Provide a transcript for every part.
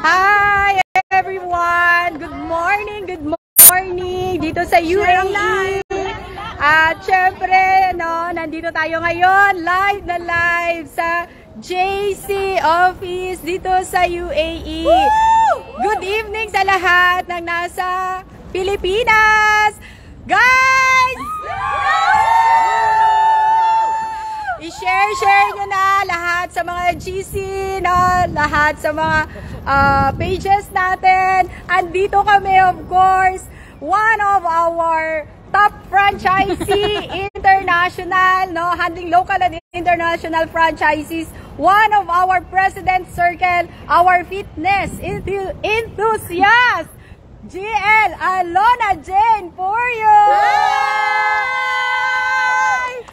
Hi everyone! Good morning! Dito sa UAE. At syempre, no, nandito tayo ngayon, live na live sa JC office dito sa UAE. Woo! Good evening sa lahat ng nasa Pilipinas! Guys! I-share nyo na lahat sa mga GC, no? Lahat sa mga pages natin. Andito kami, of course, one of our top franchisee international, no? Handling local and international franchises. One of our president circle, our fitness enthusiast, GL Alona Jane Purio.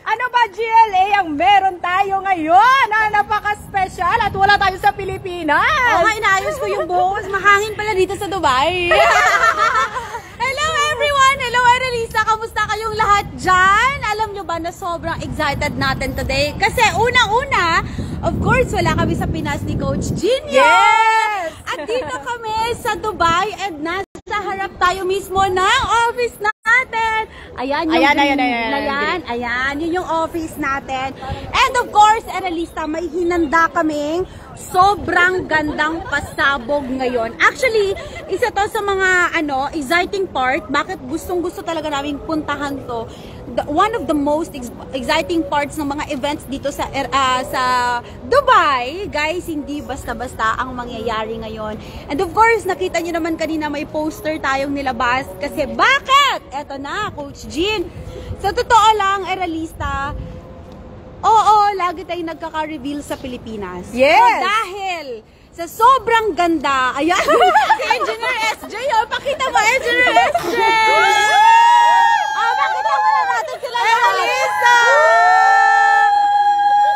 Ano ba GLA ang meron tayo ngayon na napaka-special at wala tayo sa Pilipinas? Oo, inaayos ko yung buhok. Mahangin pala dito sa Dubai. Hello everyone! Hello Annalisa! Kamusta kayong lahat dyan? Alam nyo ba na sobrang excited natin today? Kasi unang-una, of course, wala kami sa Pinas ni Coach Jinyo! Yes! At dito kami sa Dubai and nasa harap tayo mismo ng office natin. Ayan yun yung office natin. And of course, Annalisa, may hinanda kaming sobrang gandang pasabog ngayon. Actually, isa to sa mga exciting part. Bakit gustong-gusto talaga namin puntahan to? One of the most exciting parts ng mga events dito sa Dubai. Guys, hindi basta-basta ang mangyayari ngayon. And of course, nakita nyo naman kanina may poster tayong nilabas. Kasi bakit? Eto na, Coach Jean. Sa totoo lang, Eralista, oo, lagi tayong nagkaka-reveal sa Pilipinas. Yes! So, dahil sa sobrang ganda, ayan, si Engineer SJ, pakita mo, Engineer SJ! Pakita mo na natin sila ng Alisa!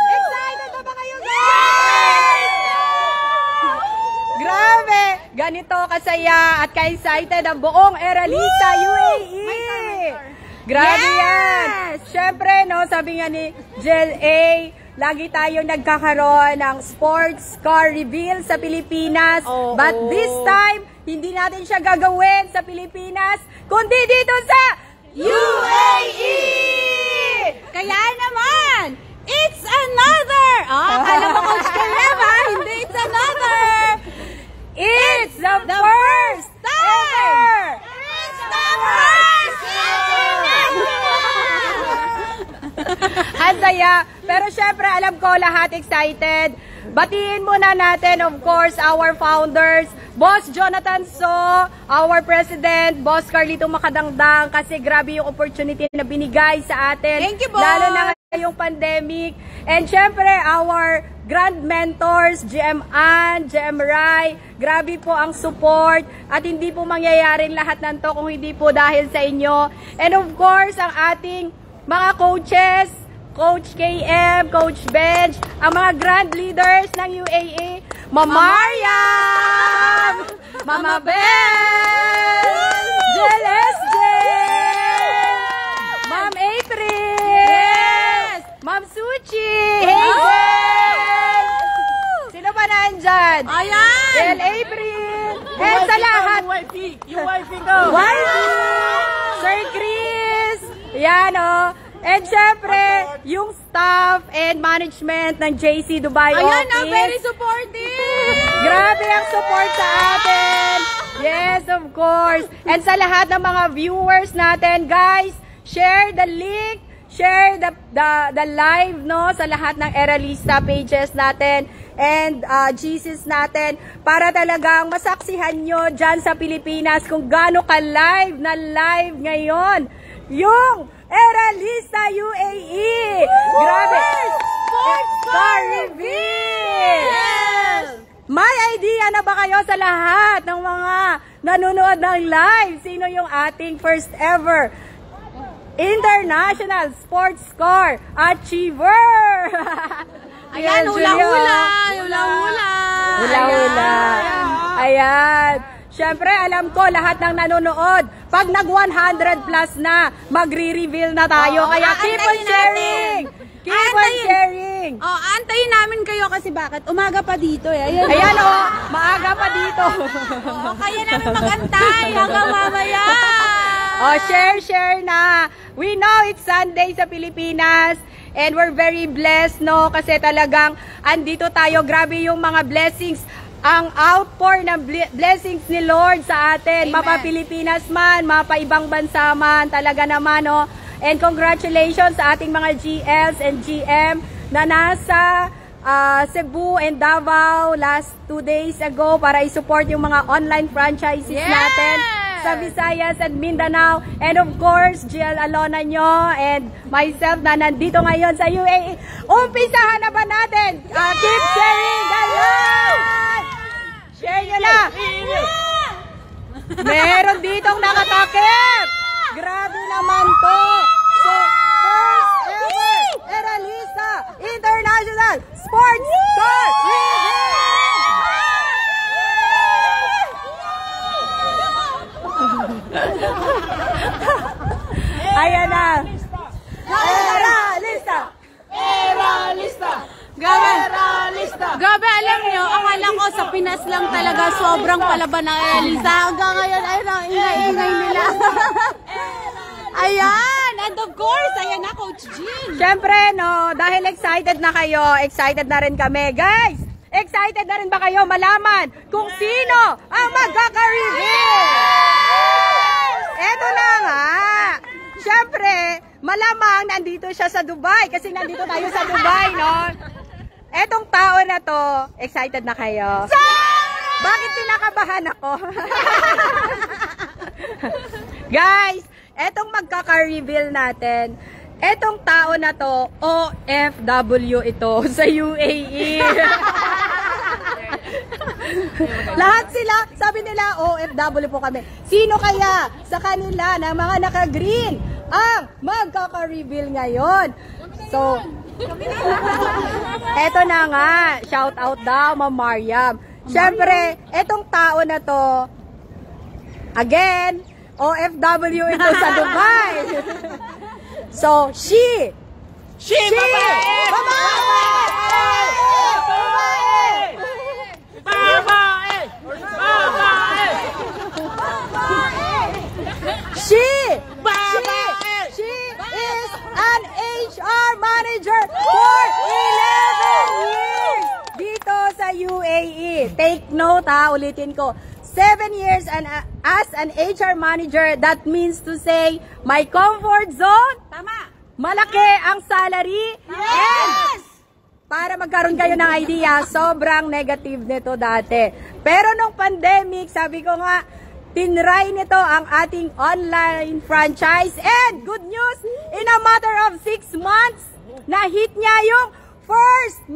Excited na ba kayo, guys? Grabe! Ganito kasaya at ka-excited ang buong Eralisa UAE! Grabe yan! Siyempre, no, sabi nga ni GLA, lagi tayong nagkakaroon ng sports car reveal sa Pilipinas. But this time, hindi natin siya gagawin sa Pilipinas, kundi dito sa UAE! Kaya naman, it's another! Alam mo, Coach Kalema, hindi it's another! It's the first time! It's the first Ang saya. Pero syempre, alam ko lahat excited. Batiin muna natin, of course, our founders, Boss Jonathan So, our President, Boss Carlito Makadangdang, kasi grabe yung opportunity na binigay sa atin. Thank you, Boss! Lalo na ngayong pandemic. And syempre, our grand mentors, GM Ann, GM Rai, grabe po ang support at hindi po mangyayaring lahat ng to kung hindi po dahil sa inyo. And of course, ang ating mga coaches, Coach KM, Coach Benj, ang mga grand leaders ng UAE, Mama Mariam, Mama Bell, Jel SJ, Ma'am April, Ma'am Suchi, Hazel, sino pa nandyan? Ayan! Jel April, and sa lahat, yung wifey ko! Sir Chris, yan o. And syempre, yung staff and management ng JC Dubai Ayan office. very supportive! Grabe ang support sa atin. Yes, of course. And sa lahat ng mga viewers natin, guys, share the link, share the live, no, sa lahat ng Eralista pages natin and GCs natin para talagang masaksihan nyo dyan sa Pilipinas kung gaano ka-live na live ngayon yung Eralista UAE! Grabe! Sports Car Reveal! Yes! May idea na ba kayo sa lahat ng mga nanonood ng live? Sino yung ating first ever International Sports Car Achiever? Ayan, hula-hula! Hula-hula! Hula-hula! Ayan! Siyempre, alam ko, lahat ng nanonood, pag nag-100 plus na, magre-reveal na tayo. Kaya keep on sharing! Keep on sharing! Antayin namin kayo kasi bakit? Umaga pa dito eh. Ayan o, Maaga pa dito. Kaya namin magantay hanggang mamaya. Share na. We know it's Sunday sa Pilipinas. And we're very blessed, no? Kasi talagang andito tayo. Grabe yung mga blessings. Ang outpour ng blessings ni Lord sa atin. Amen. Mapa Pilipinas man, mapa ibang bansa man. Talaga naman, no? And congratulations sa ating mga GLs and GM na nasa Cebu and Davao last 2 days ago para i-support yung mga online franchises natin sa Visayas and Mindanao. And of course, GL Alona nyo and myself na nandito ngayon sa UAE. Umpisahan na ba natin? Keep sharing the love! Share nyo na! Meron ditong nakatakip! Grabe naman to! So, first ever Eralista International Sports Car Ayan na! Eralista! Eralista! Gabi, alam nyo, akala ko sa Pinas lang talaga sobrang palaban ng Elisa. Hanggang ngayon, ayun ang ingay nila. Ayan! And of course, ayan na, Coach Jean. Siyempre, no, dahil excited na kayo, excited na rin kami. Guys, excited na rin ba kayo malaman kung sino ang magkaka-reveal? Eto na nga. Siyempre, malamang nandito siya sa Dubai kasi nandito tayo sa Dubai, no? Etong tao na to, excited na kayo? Bakit kinakabahan ako? Guys, etong magkaka-reveal natin, etong tao na to, OFW ito sa UAE. Lahat sila, sabi nila, OFW po kami. Sino kaya sa kanila na mga naka-green ang magkaka-reveal ngayon? So, eto na nga, shout out daw, Ma'am Mariam. Siyempre, etong tao na to, again, OFW ito sa Dubai. So, she, babae! She is an HR manager for 11 years dito sa UAE. Take note ha, ulitin ko. 7 years as an HR manager, that means to say, my comfort zone, Tama. malaki ang salary, and para magkaroon kayo ng idea, sobrang negative nito dati. Pero nung pandemic, sabi ko nga, tinry nito ang ating online franchise, and good news, in a matter of 6 months, na-hit niya yung first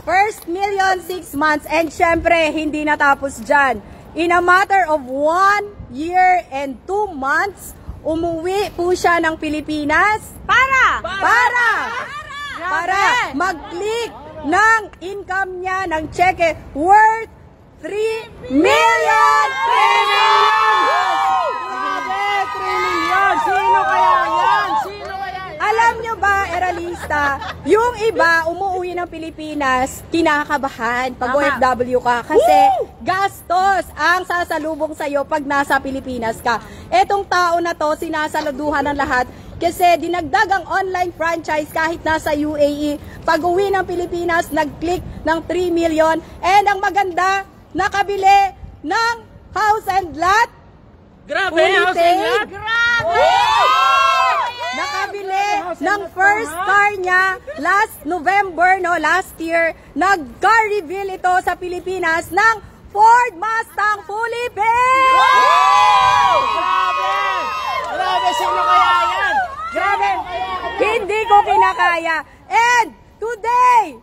First million, 6 months. And syempre, hindi natapos dyan. In a matter of 1 year and 2 months, umuwi po siya ng Pilipinas para mag-click ng income niya ng cheque worth 3 million! 3 million! Grabe, 3 million! Sino kaya yan? Alam nyo ba, Eralista, yung iba umuwi ng Pilipinas, kinakabahan pag OFW ka kasi gastos ang sasalubong sa'yo pag nasa Pilipinas ka. Etong tao na to, sinasaluduhan ng lahat kasi dinagdag ang online franchise kahit nasa UAE. Pag uwi ng Pilipinas, nag-click ng 3 million. And ang maganda, nakabili ng house and lot. Grabe, house and lot. Grabe! Nakabili ng first car niya last November, no, last year. Nag-car reveal ito sa Pilipinas ng Ford Mustang fully paid! Grabe! Grabe, sino kaya yan? Grabe! Hindi ko kinakaya. And today,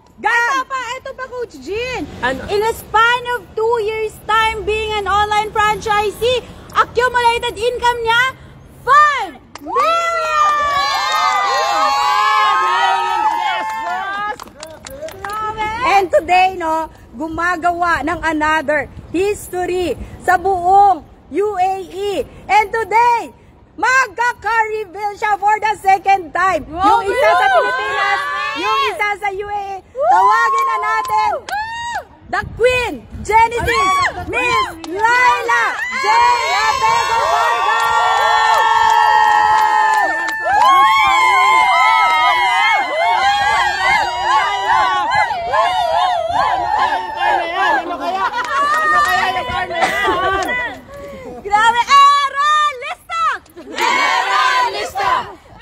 Ito pa, Coach Jean. Ano? In a span of 2 years time being an online franchisee, accumulated income niya, 5 million! and today, no, gumagawa ng another history sa buong UAE. And today, magkaka-reveal siya for the second time. Yung isa sa Pilipinas, yung isa sa UAE. Tawagin na natin the Queen, Genesis, Miss Laila J. Apego Vargas! Grabe, Eralista! Eralista!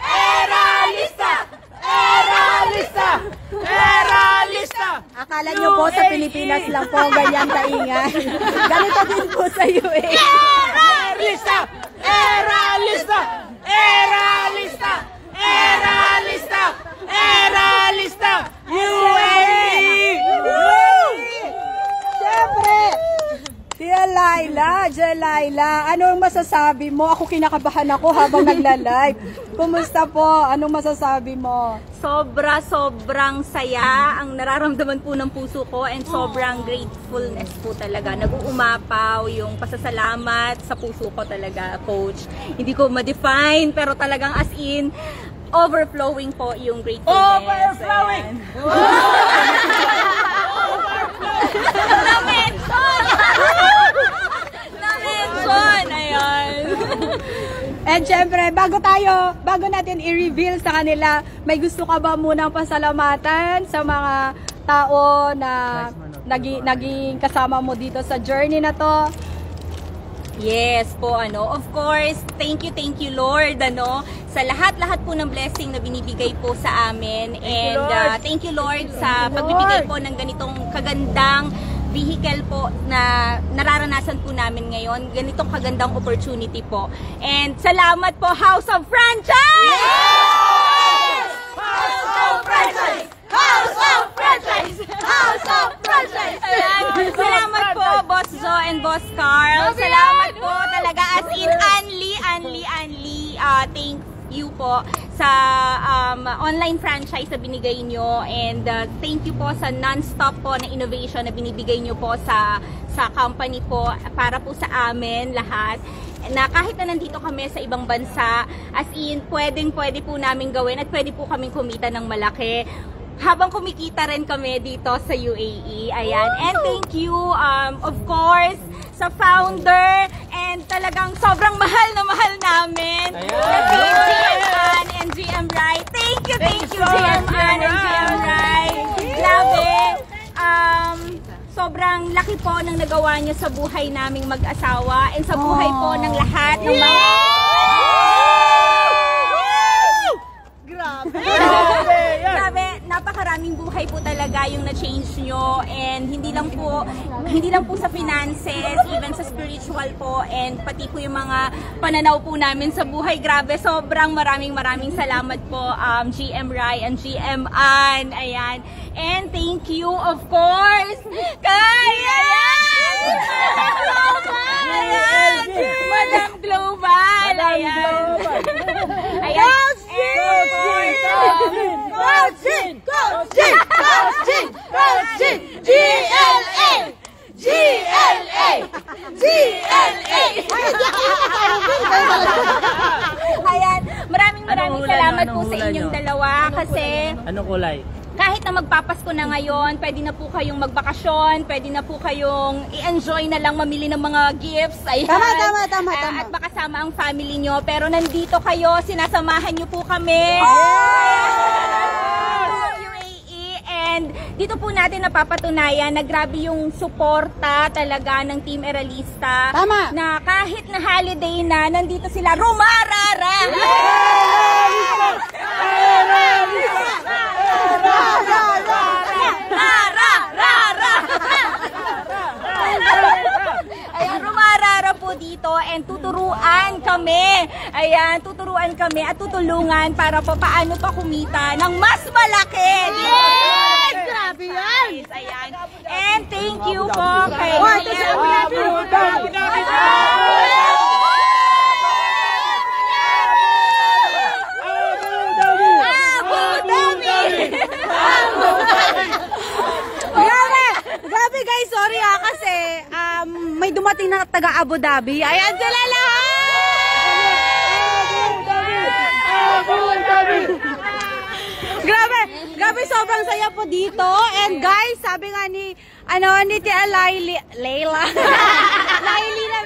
Eralista! Eralista! Eralista! Akala nyo po sa Pilipinas lang po ganyan kaingay. Ganito din po sa UAE. Eralista! Eralista! Eralista! Eralista! Eralista! UAE! Siyempre, Laila, anong masasabi mo? Ako kinakabahan ako habang nagla-live. Kumusta po? Anong masasabi mo? Sobrang saya ang nararamdaman po ng puso ko and sobrang gratefulness po talaga. Nag-uumapaw yung pasasalamat sa puso ko talaga, Coach. Hindi ko ma-define pero talagang as in, overflowing po yung gratefulness. Overflowing! Na-mention! Ayan. And syempre, bago natin i-reveal sa kanila, may gusto ka ba munang pasalamatan sa mga tao na naging kasama mo dito sa journey na to? Yes po, of course, thank you Lord, sa lahat po ng blessing na binibigay po sa amin. Thank you Lord sa pagbibigay po ng ganitong kagandang vehicle po na nararanasan po namin ngayon, ganitong kagandang opportunity po. And salamat po, House of Franchise! Yes! House of Franchise! House of Franchise! House of Franchise! Ayan. Salamat po, Boss Jo and Boss Carl. Salamat po talaga as in Anli. Thank you po sa online franchise na binigay nyo and thank you po sa non-stop po na innovation na binibigay nyo po sa company po para po sa amin lahat. Na kahit na nandito kami sa ibang bansa, as in pwede po namin gawin at pwede po kaming kumita ng malaki habang kumikita rin kami dito sa UAE. Ayan. And thank you, of course, sa founder and talagang sobrang mahal na mahal namin. Sa GM Ann and GM Rai. Thank you, GM Ann and GM Rai. Grabe. Sobrang laki po ng nagawa niyo sa buhay naming mag-asawa and sa buhay po ng lahat ng mga... Grabe, napakaraming buhay po talaga yung na-change nyo and hindi lang po sa finances, even sa spiritual po and pati po yung mga pananaw po namin sa buhay. Grabe, sobrang maraming salamat po GM Rai and GM Ann. Ayan. And thank you of course kay Madam Global. Ayan. Ayan, maraming salamat po sa inyong dalawa kasi anong kulay? kahit na magpapasko na ngayon, pwede na po kayong magbakasyon, pwede na po kayong i-enjoy na lang mamili ng mga gifts. Ayan. Tama. At makasama ang family nyo. Pero nandito kayo, sinasamahan nyo po kami. UAE. And dito po natin napapatunayan na grabe yung suporta talaga ng Team Eralista. Tama. Na kahit na holiday na, nandito sila rumarara. Ayan, rumarara po dito and tuturuan kami. Ayan, tuturuan kami at tutulungan para po paano pa kumita ng mas malaki. Yes! Grabe yan! Ayan. And thank you po kay Grabe guys, sorry kasi may dumating na taga Abu Dhabi. Ayan sila lahat! Grabe Grabe, sobrang saya po dito. And guys, sabi nga ni Tia Laila. Laila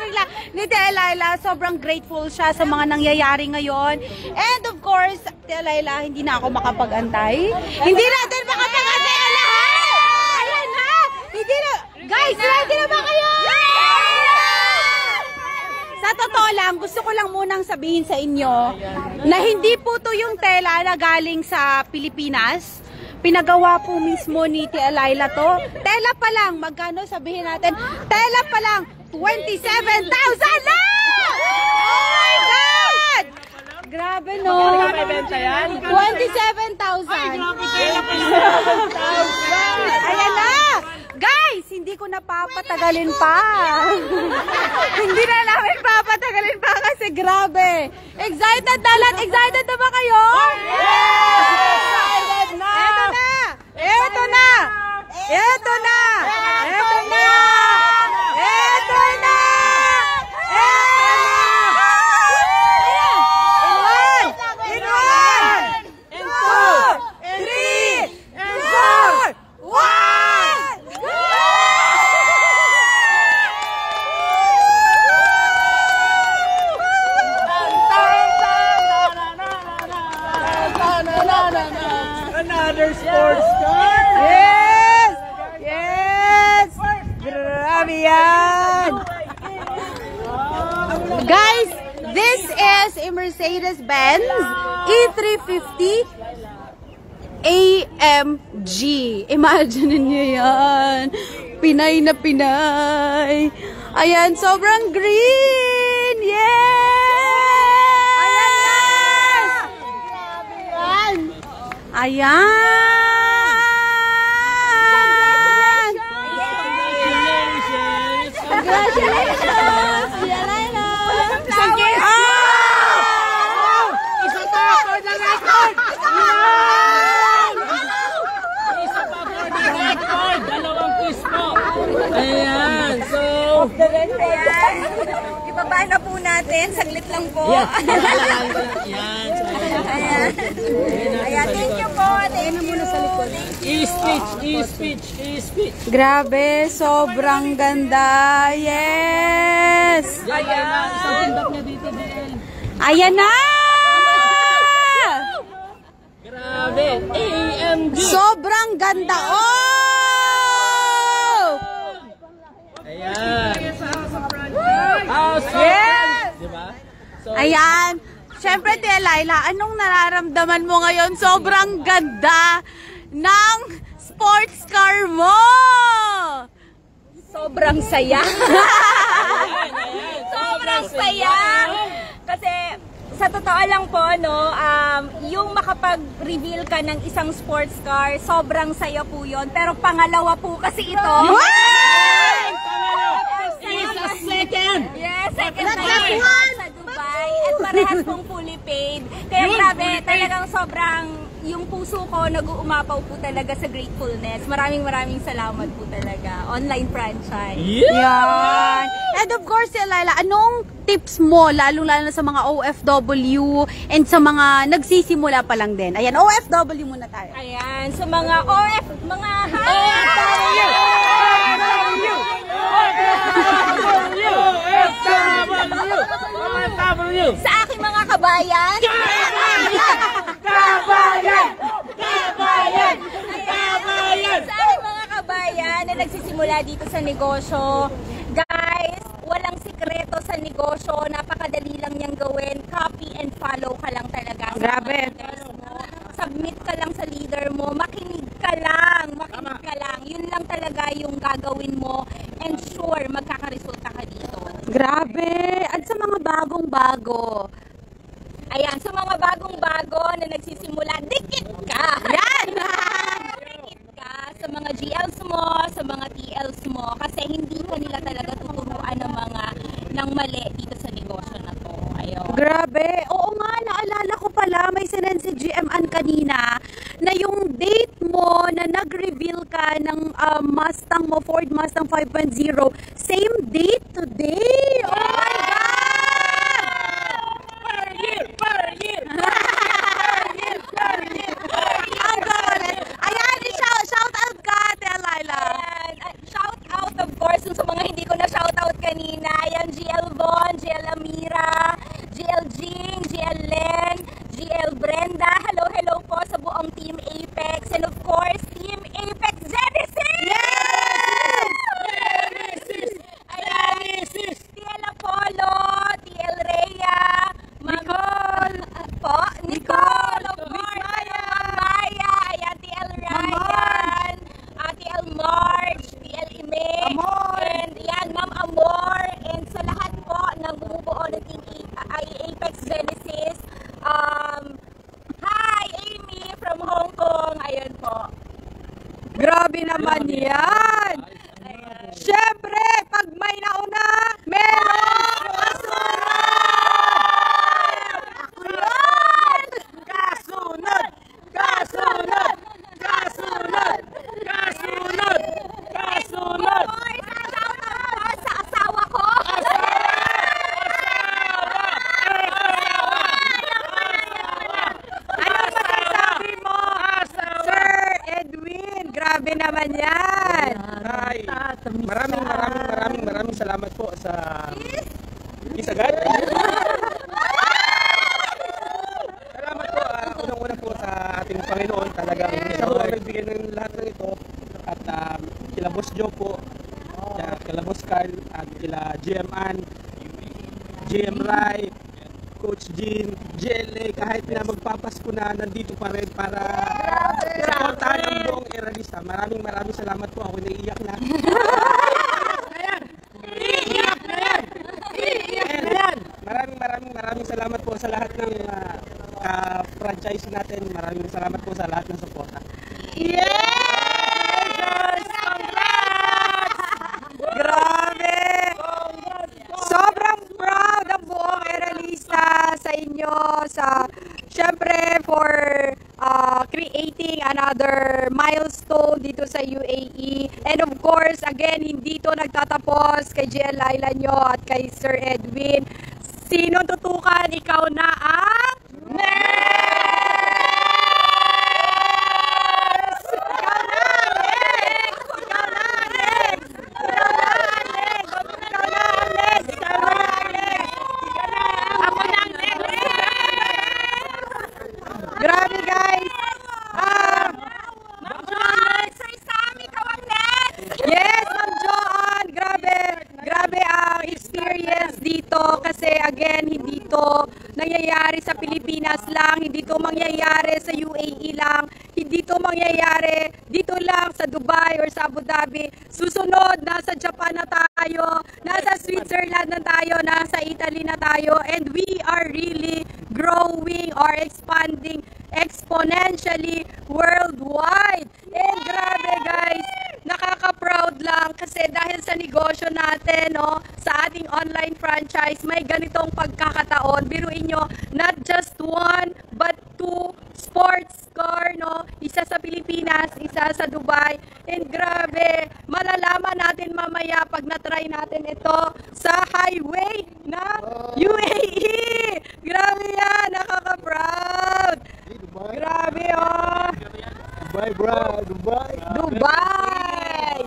bigla. Ni Tia Laila, sobrang grateful siya sa mga nangyayari ngayon. And of course, Tia Laila, hindi na ako makapag-antay. Hindi natin makapag-antay lahat! Ayan na! Hindi na! Guys, ready na ba kayo? Sa totoo lang, gusto ko lang munang sabihin sa inyo na hindi po to yung tela na galing sa Pilipinas. Pinagawa po mismo ni Tia Laila to. Tela pa lang, magkano sabihin natin? Tela pa lang, 27,000 lang! Oh my God! Grabe no? 27,000. Ayan na! Guys, hindi ko napapatagalin pa. Hindi na namin papatagalin pa kasi grabe. Excited na lahat? Excited na ba kayo? Excited na! Eto na! Eto na! Eto na! Eto na! Eto na! In 1, in 2, in 3, in 4, 1! Another sports car! Yes! Yes! Grabe yan! Guys, this is a Mercedes-Benz E350 AMG. Imagine niyo yan. Pinay na Pinay. Ayan, sobrang green! Yes! Ayan na! Ayan! Congratulations! Tia Laila! Isa pa for the record! Isa pa for the record! Dalawang kiss po! Ayan, so... Ibaba na po natin. Saglit lang po. Yan, yan. Ayan. Ayan, thank you po. Thank you. E-speech, e-speech, e-speech. Grabe, sobrang ganda. Yes! Ayan, isang tindap niya dito, DL. Ayan na! Grabe, AMG. Sobrang ganda. Oh! Ayan. House of Yes! Friends, diba? So, Ayan. Siyempre, Tia Laila, anong nararamdaman mo ngayon? Sobrang ganda ng sports car mo! Sobrang saya. Sobrang saya. Kasi sa totoo lang po, no, yung makapag-reveal ka ng isang sports car, sobrang saya po yun. Pero pangalawa po kasi ito. is a second. Yes, second time sa Dubai. At parehas pong fully paid. Kaya grabe, talagang sobrang yung puso ko nag-uumapaw po talaga sa gratefulness. Maraming salamat po talaga. Online franchise. Yan. And of course, Tia Laila, anong tips mo, lalo-lalo na sa mga OFW and sa mga nagsisimula pa lang din? Ayan, OFW muna tayo. Ayan, sa mga mga OFW. sa aking mga kabayan. Kabayan! Kabayan! Kabayan! Sa aking mga kabayan na nagsisimula dito sa negosyo, guys, walang sikreto sa negosyo, napakadali lang niyang gawin, copy and follow ka lang talaga. Sa Grabe. mga leaders mo. Submit ka lang sa leader mo, makinig ka lang, yun lang talaga yung gagawin mo, and sure, magkakaresulta ka dito. Grabe. At sa mga bagong-bago. Ayan, sa mga bagong-bago na nagsisimula, dikit ka! Yan! Dikit ka sa mga GLs mo, sa mga TLs mo, kasi hindi ka nila talaga tuturuan ng mali dito sa negosyo na to. Ayun. Grabe. Oo nga, naalala ko pala, may sinend si GMan kanina na yung date mo na nag-reveal ka ng Mustang mo, Ford Mustang 5.0, same date today. Oh my God! Per year! Per year! Ang galing. dun sa mga hindi ko na shoutout kanina. Ayan, GL Von, GL Amira, GL Jing, GL Len, GL Brenda. Hello, hello po sa buong Team Apex. And of course, Team Apex Genesis! Yes! Ayan, TL Apollo, TL Rhea, Nicole! Nicole, of course, Maya, ayan, TL Ryan, TL March, TL Ime, Amor. and yan, Ma'am Amor, and sa lahat po ng bumubuo ng Team Apex Genesis, hi, Amy from Hong Kong, ayun po. Grabe naman yan! Siyempre, pag may nauna, meron Kasunod! Kasunod! Kasunod! Kasunod! Kasunod! Boys, shoutout po sa asawa ko. Ano masasabi mo, Sir Edwin? Grabe naman yan! Hi! Maraming salamat po sa Isagad. Salamat po, unang-una po sa ating Panginoon. Talagang siya po ang nagbigay ng lahat ng ito. At kila Boss Joe po, kila Boss Carl, at kila GM Ann, GM Rai, Coach Jean, GLA, kahit na magpapasko na, nandito pa rin para supportahan ang buong Eralista. Maraming salamat po. Ako naiiyak na. Maraming salamat po sa lahat ng franchise natin. Maraming salamat po sa lahat ng suporta. Yes! Congrats! Grabe! Sobrang proud ang buong Eralista sa inyo, syempre for creating another milestone dito sa UAE. And of course, again, hindi to nagtatapos kay GL Laila nyo at kay Sir Edwin. Sino tutukan? Ikaw na ang next! Ikaw na, Alex! Ikaw na, Alex! Ikaw na, Alex! Ikaw na, Alex! Ikaw na, Alex! Ako na, Alex! Grabe, guys! Ma'am Joan, Sir Sam, ikaw ang next. Yes, Ma'am Joan! Grabe! Grabe ang experience dito kasi again, hindi to nangyayari sa Pilipinas lang, hindi to mangyayari sa UAE lang, hindi to mangyayari dito lang sa Dubai or sa Abu Dhabi. Susunod, nasa Japan na tayo, nasa Switzerland na tayo, nasa Italy na tayo, and we are really growing or expanding exponentially worldwide. And grabe, guys, nakaka-proud lang kasi dahil sa negosyo natin, no, sa ating online franchise, may ganitong pagkakataon. Biruin nyo, not just one, but two sports car, no? Isa sa Pilipinas, isa sa Dubai. And grabe, malalaman natin mamaya pag na-try natin ito sa highway na UAE. Grabe yan, nakaka-proud. Grabe, oh. Dubai, bro! Dubai! Dubai!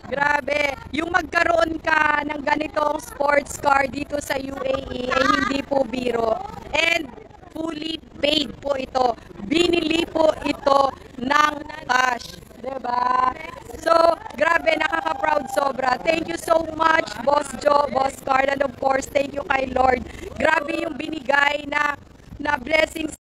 Grabe, yung magkaroon ka ng ganitong sports car dito sa UAE ay hindi po biro. And fully paid po ito. Binili po ito ng cash. Diba? So, grabe, nakaka-proud sobra. Thank you so much, Boss Joe, Boss Carl, and of course, thank you kay Lord. Grabe yung binigay na blessings